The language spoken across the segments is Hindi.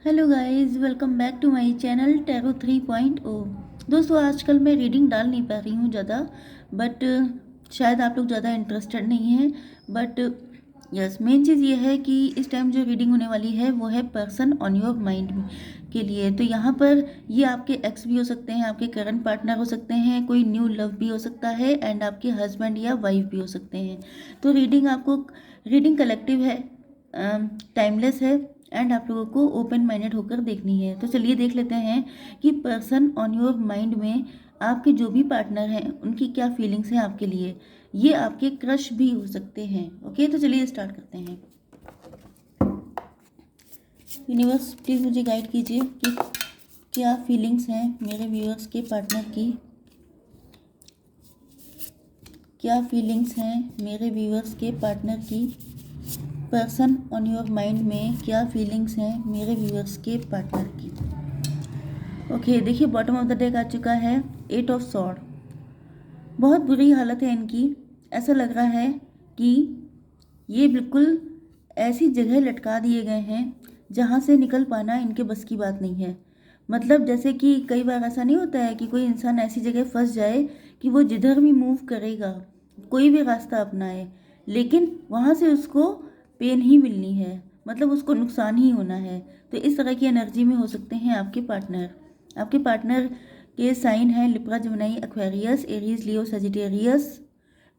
Hello guys, welcome back to my channel tarot 3.0। दोस्तों, आजकल मैं रीडिंग डाल नहीं पा रही हूँ ज़्यादा, बट शायद आप लोग ज़्यादा इंटरेस्टेड नहीं हैं। बट यस, मेन चीज़ ये है कि इस टाइम जो रीडिंग होने वाली है वो है पर्सन ऑन योर माइंड के लिए। तो यहाँ पर ये आपके एक्स भी हो सकते हैं, आपके करंट पार्टनर हो सकते हैं, कोई न्यू लव भी हो सकता है, एंड आपके हस्बैंड या वाइफ भी हो सकते हैं। तो रीडिंग कलेक्टिव है, टाइमलेस है, एंड आप लोगों को ओपन माइंडेड होकर देखनी है। तो चलिए देख लेते हैं कि पर्सन ऑन योर माइंड में आपके जो भी पार्टनर हैं उनकी क्या फीलिंग्स हैं आपके लिए। ये आपके क्रश भी हो सकते हैं। ओके, तो चलिए स्टार्ट करते हैं। यूनिवर्स प्लीज़ मुझे गाइड कीजिए कि क्या फीलिंग्स हैं मेरे व्यूअर्स के पार्टनर की। क्या फीलिंग्स हैं मेरे व्यूअर्स के पार्टनर की। पर्सन ऑन योर माइंड में क्या फीलिंग्स हैं मेरे व्यूअर्स के पार्टनर की। ओके, देखिए बॉटम ऑफ द डेक आ चुका है 8 ऑफ सॉर्ड। बहुत बुरी हालत है इनकी। ऐसा लग रहा है कि ये बिल्कुल ऐसी जगह लटका दिए गए हैं जहाँ से निकल पाना इनके बस की बात नहीं है। मतलब जैसे कि कई बार ऐसा नहीं होता है कि कोई इंसान ऐसी जगह फंस जाए कि वो जिधर भी मूव करेगा, कोई भी रास्ता अपनाए, लेकिन वहाँ से उसको पेन ही मिलनी है, मतलब उसको नुकसान ही होना है। तो इस तरह की एनर्जी में हो सकते हैं आपके पार्टनर। आपके पार्टनर के साइन हैं Libra, Gemini, Aquarius, Aries, Leo, Sagittarius,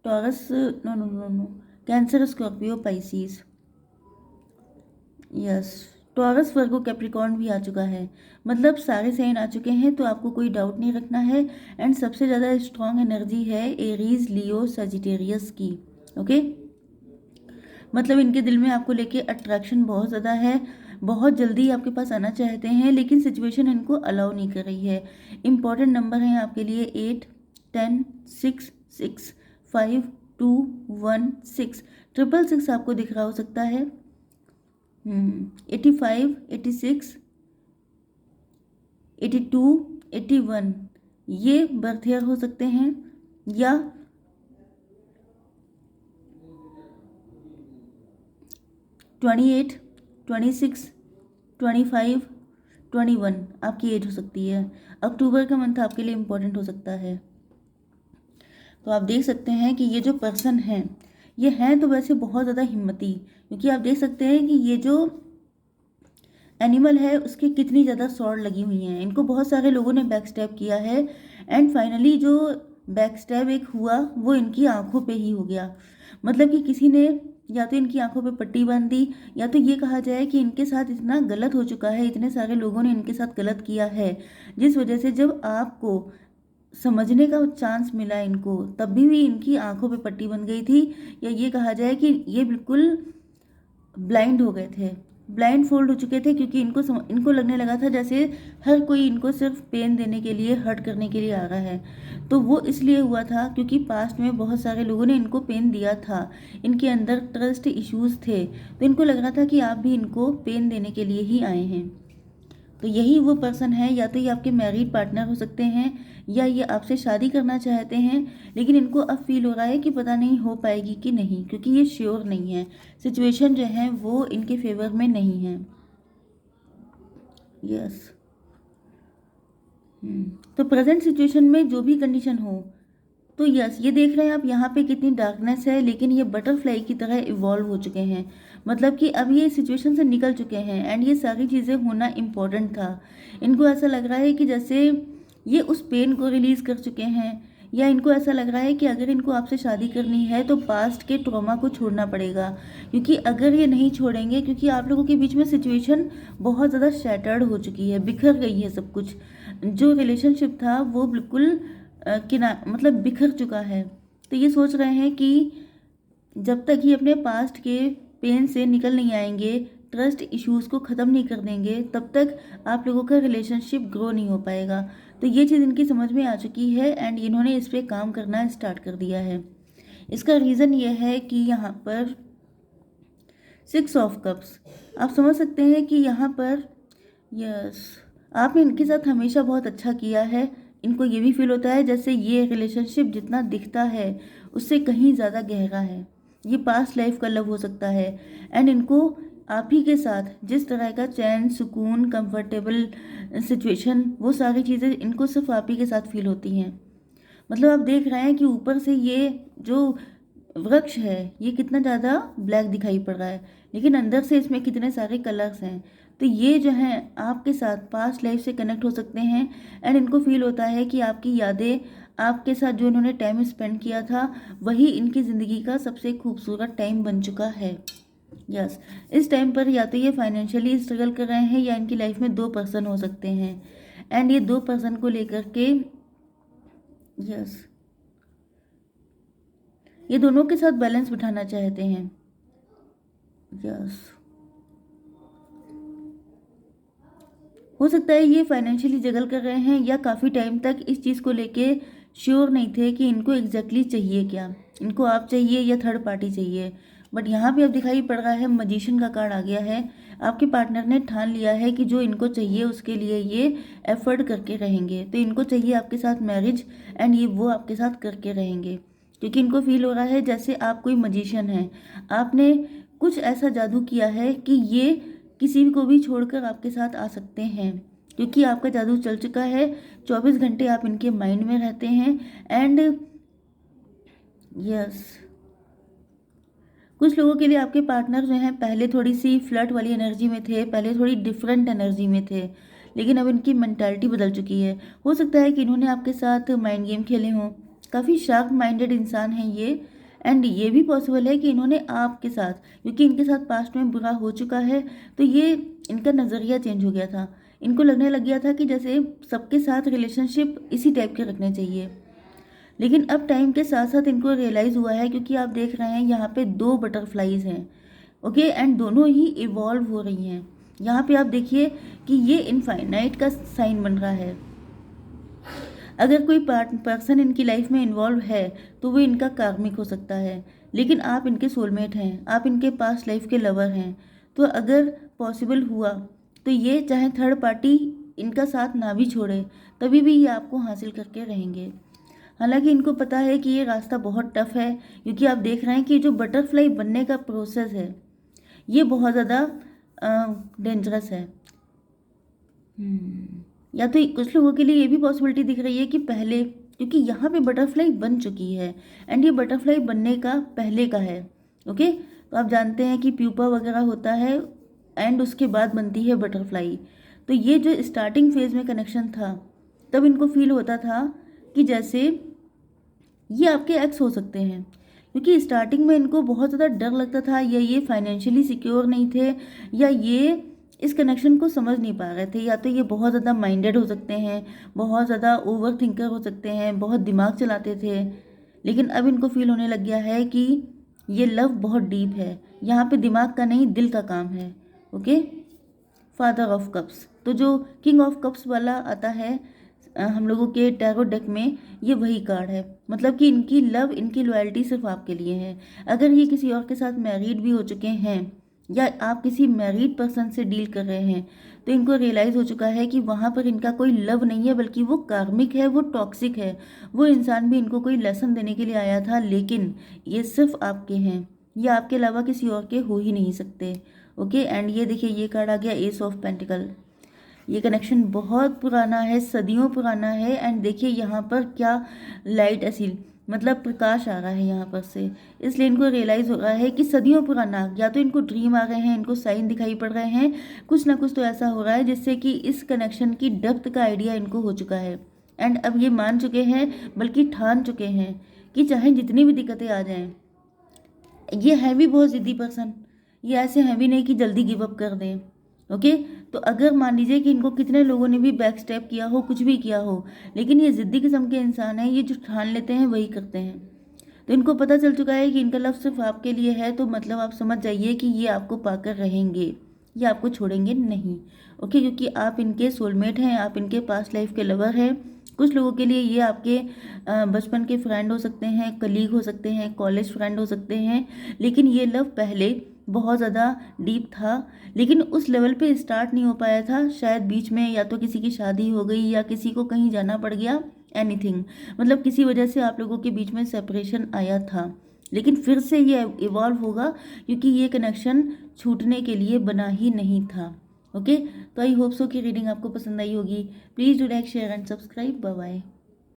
Taurus, no no no no, Cancer, Scorpio, Pisces. Yes, Taurus, Virgo, Capricorn भी आ चुका है। मतलब सारे साइन आ चुके हैं, तो आपको कोई डाउट नहीं रखना है। एंड सबसे ज़्यादा स्ट्रॉन्ग एनर्जी है एरीज, लियो, सजिटेरियस की। ओके, मतलब इनके दिल में आपको लेके अट्रैक्शन बहुत ज़्यादा है, बहुत जल्दी आपके पास आना चाहते हैं, लेकिन सिचुएशन इनको अलाउ नहीं कर रही है। इंपॉर्टेंट नंबर हैं आपके लिए 8, 10, 6, 6, 5, 2, 1, 6। 666 आपको दिख रहा हो सकता है। 85, 86, 82, 81, ये बर्थ ईयर हो सकते हैं, या 28, 26, 25, 21 आपकी एज हो सकती है। अक्टूबर का मंथ आपके लिए इम्पोर्टेंट हो सकता है। तो आप देख सकते हैं कि ये जो पर्सन है, ये हैं तो वैसे बहुत ज़्यादा हिम्मती, क्योंकि आप देख सकते हैं कि ये जो एनिमल है उसके कितनी ज़्यादा सॉर्ड लगी हुई हैं। इनको बहुत सारे लोगों ने बैक स्टैब किया है, एंड फाइनली जो बैक स्टैब एक हुआ वो इनकी आंखों पे ही हो गया। मतलब कि किसी ने या तो इनकी आंखों पे पट्टी बांध दी, या तो ये कहा जाए कि इनके साथ इतना गलत हो चुका है, इतने सारे लोगों ने इनके साथ गलत किया है, जिस वजह से जब आपको समझने का चांस मिला इनको, तब भी इनकी आंखों पे पट्टी बन गई थी। या ये कहा जाए कि ये बिल्कुल ब्लाइंड हो गए थे, ब्लाइंड फोल्ड हो चुके थे, क्योंकि इनको लगने लगा था जैसे हर कोई इनको सिर्फ पेन देने के लिए, हर्ट करने के लिए आ रहा है। तो वो इसलिए हुआ था क्योंकि पास्ट में बहुत सारे लोगों ने इनको पेन दिया था, इनके अंदर ट्रस्ट इश्यूज थे, तो इनको लग रहा था कि आप भी इनको पेन देने के लिए ही आए हैं। तो यही वो पर्सन है, या तो ये आपके मैरिड पार्टनर हो सकते हैं, या ये आपसे शादी करना चाहते हैं, लेकिन इनको अब फील हो रहा है कि पता नहीं हो पाएगी कि नहीं, क्योंकि ये श्योर नहीं है। सिचुएशन जो है वो इनके फेवर में नहीं है। यस। तो प्रेजेंट सिचुएशन में जो भी कंडीशन हो, तो यस, ये देख रहे हैं आप यहाँ पे कितनी डार्कनेस है, लेकिन ये बटरफ्लाई की तरह इवॉल्व हो चुके हैं। मतलब कि अब ये सिचुएशन से निकल चुके हैं, एंड ये सारी चीज़ें होना इम्पोर्टेंट था। इनको ऐसा लग रहा है कि जैसे ये उस पेन को रिलीज़ कर चुके हैं, या इनको ऐसा लग रहा है कि अगर इनको आपसे शादी करनी है तो पास्ट के ट्रॉमा को छोड़ना पड़ेगा, क्योंकि अगर ये नहीं छोड़ेंगे, क्योंकि आप लोगों के बीच में सिचुएशन बहुत ज़्यादा शैटर्ड हो चुकी है, बिखर गई है सब कुछ। जो रिलेशनशिप था वो बिल्कुल मतलब बिखर चुका है। तो ये सोच रहे हैं कि जब तक ये अपने पास्ट के पेन से निकल नहीं आएंगे, ट्रस्ट इश्यूज को ख़त्म नहीं कर देंगे, तब तक आप लोगों का रिलेशनशिप ग्रो नहीं हो पाएगा। तो ये चीज़ इनकी समझ में आ चुकी है, एंड इन्होंने इस पर काम करना स्टार्ट कर दिया है। इसका रीज़न ये है कि यहाँ पर 6 ऑफ कप्स, आप समझ सकते हैं कि यहाँ पर यस, आपने इनके साथ हमेशा बहुत अच्छा किया है। इनको ये भी फील होता है जैसे ये रिलेशनशिप जितना दिखता है उससे कहीं ज़्यादा गहरा है। ये पास्ट लाइफ का लव हो सकता है, एंड इनको आप ही के साथ जिस तरह का चैन, सुकून, कंफर्टेबल सिचुएशन, वो सारी चीज़ें इनको सिर्फ आप ही के साथ फील होती हैं। मतलब आप देख रहे हैं कि ऊपर से ये जो वृक्ष है ये कितना ज़्यादा ब्लैक दिखाई पड़ रहा है, लेकिन अंदर से इसमें कितने सारे कलर्स हैं। तो ये जो हैं आपके साथ पास्ट लाइफ से कनेक्ट हो सकते हैं एंड इनको फील होता है कि आपकी यादें, आपके साथ जो इन्होंने टाइम स्पेंड किया था वही इनकी ज़िंदगी का सबसे खूबसूरत टाइम बन चुका है। यस, इस टाइम पर या तो ये फाइनेंशियली स्ट्रगल कर रहे हैं या इनकी लाइफ में 2 पर्सन हो सकते हैं एंड ये 2 पर्सन को लेकर के यस ये दोनों के साथ बैलेंस बिठाना चाहते हैं। यस, हो सकता है ये फाइनेंशियली जगल कर रहे हैं या काफ़ी टाइम तक इस चीज़ को लेके श्योर नहीं थे कि इनको एग्जैक्टली चाहिए क्या, इनको आप चाहिए या थर्ड पार्टी चाहिए। बट यहाँ पे अब दिखाई पड़ रहा है मजिशियन का कार्ड आ गया है। आपके पार्टनर ने ठान लिया है कि जो इनको चाहिए उसके लिए ये एफर्ट करके रहेंगे। तो इनको चाहिए आपके साथ मैरिज एंड ये वो आपके साथ करके रहेंगे, क्योंकि इनको फील हो रहा है जैसे आप कोई मजिशियन हैं। आपने कुछ ऐसा जादू किया है कि ये किसी को भी छोड़कर आपके साथ आ सकते हैं, क्योंकि आपका जादू चल चुका है। 24 घंटे आप इनके माइंड में रहते हैं एंड यस, कुछ लोगों के लिए आपके पार्टनर जो हैं पहले थोड़ी सी फ्लर्ट वाली एनर्जी में थे, पहले थोड़ी डिफरेंट एनर्जी में थे, लेकिन अब इनकी मेंटालिटी बदल चुकी है। हो सकता है कि इन्होंने आपके साथ माइंड गेम खेले हों। काफ़ी शार्प माइंडेड इंसान हैं ये एंड ये भी पॉसिबल है कि इन्होंने आपके साथ, क्योंकि इनके साथ पास्ट में बुरा हो चुका है तो ये इनका नज़रिया चेंज हो गया था। इनको लगने लग गया था कि जैसे सबके साथ रिलेशनशिप इसी टाइप के रखने चाहिए, लेकिन अब टाइम के साथ साथ इनको रियलाइज़ हुआ है, क्योंकि आप देख रहे हैं यहाँ पे 2 बटरफ्लाइज हैं, ओके, एंड दोनों ही इवॉल्व हो रही हैं। यहाँ पे आप देखिए कि ये इनफाइनाइट का साइन बन रहा है। अगर कोई पर्सन इनकी लाइफ में इन्वॉल्व है तो वो इनका कार्मिक हो सकता है, लेकिन आप इनके सोलमेट हैं, आप इनके पास्ट लाइफ के लवर हैं। तो अगर पॉसिबल हुआ तो ये चाहे थर्ड पार्टी इनका साथ ना भी छोड़े तभी भी ये आपको हासिल करके रहेंगे। हालांकि इनको पता है कि ये रास्ता बहुत टफ है, क्योंकि आप देख रहे हैं कि जो बटरफ्लाई बनने का प्रोसेस है ये बहुत ज़्यादा डेंजरस है। या तो कुछ लोगों के लिए ये भी पॉसिबिलिटी दिख रही है कि पहले, क्योंकि यहाँ पे बटरफ्लाई बन चुकी है एंड ये बटरफ्लाई बनने का पहले का है, ओके। तो आप जानते हैं कि प्यूपा वगैरह होता है एंड उसके बाद बनती है बटरफ्लाई। तो ये जो स्टार्टिंग फेज में कनेक्शन था तब इनको फील होता था कि जैसे ये आपके एक्स हो सकते हैं, क्योंकि स्टार्टिंग में इनको बहुत ज़्यादा डर लगता था, या ये फाइनेंशियली सिक्योर नहीं थे, या ये इस कनेक्शन को समझ नहीं पा रहे थे, या तो ये बहुत ज़्यादा माइंडेड हो सकते हैं, बहुत ज़्यादा ओवर थिंकर हो सकते हैं, बहुत दिमाग चलाते थे। लेकिन अब इनको फील होने लग गया है कि ये लव बहुत डीप है, यहाँ पे दिमाग का नहीं दिल का काम है, ओके। फादर ऑफ कप्स, तो जो किंग ऑफ कप्स वाला आता है हम लोगों के टैरो डेक में, ये वही कार्ड है। मतलब कि इनकी लव, इनकी लॉयल्टी सिर्फ आपके लिए है। अगर ये किसी और के साथ मैरिड भी हो चुके हैं या आप किसी मैरिड पर्सन से डील कर रहे हैं तो इनको रियलाइज़ हो चुका है कि वहाँ पर इनका कोई लव नहीं है, बल्कि वो कार्मिक है, वो टॉक्सिक है। वो इंसान भी इनको कोई लेसन देने के लिए आया था, लेकिन ये सिर्फ आपके हैं, ये आपके अलावा किसी और के हो ही नहीं सकते, ओके। एंड ये देखिए ये कार्ड आ गया एस ऑफ पेंटिकल। ये कनेक्शन बहुत पुराना है, सदियों पुराना है एंड देखिए यहाँ पर क्या लाइट ऐसी, मतलब प्रकाश आ रहा है यहाँ पर से, इसलिए इनको रियलाइज़ हो रहा है कि सदियों पुराना, या तो इनको ड्रीम आ रहे हैं, इनको साइन दिखाई पड़ रहे हैं, कुछ ना कुछ तो ऐसा हो रहा है जिससे कि इस कनेक्शन की डेप्थ का आइडिया इनको हो चुका है एंड अब ये मान चुके हैं, बल्कि ठान चुके हैं कि चाहे जितनी भी दिक्कतें आ जाएं, ये है भी बहुत ज़िद्दी पर्सन, ये ऐसे हैं भी नहीं कि जल्दी गिव अप कर दें, ओके। तो अगर मान लीजिए कि इनको कितने लोगों ने भी बैक स्टेप किया हो, कुछ भी किया हो, लेकिन ये ज़िद्दी किस्म के इंसान हैं, ये जो ठान लेते हैं वही करते हैं। तो इनको पता चल चुका है कि इनका लव सिर्फ आपके लिए है, तो मतलब आप समझ जाइए कि ये आपको पाकर रहेंगे, ये आपको छोड़ेंगे नहीं, ओके, क्योंकि आप इनके सोलमेट हैं, आप इनके पास्ट लाइफ के लवर हैं। कुछ लोगों के लिए ये आपके बचपन के फ्रेंड हो सकते हैं, कलीग हो सकते हैं, कॉलेज फ्रेंड हो सकते हैं, लेकिन ये लव पहले बहुत ज़्यादा डीप था, लेकिन उस लेवल पे स्टार्ट नहीं हो पाया था, शायद बीच में या तो किसी की शादी हो गई या किसी को कहीं जाना पड़ गया, एनीथिंग, मतलब किसी वजह से आप लोगों के बीच में सेपरेशन आया था। लेकिन फिर से ये इवॉल्व होगा क्योंकि ये कनेक्शन छूटने के लिए बना ही नहीं था। ओके, तो आई होप सो कि रीडिंग आपको पसंद आई होगी। Please do like share and subscribe. Bye bye.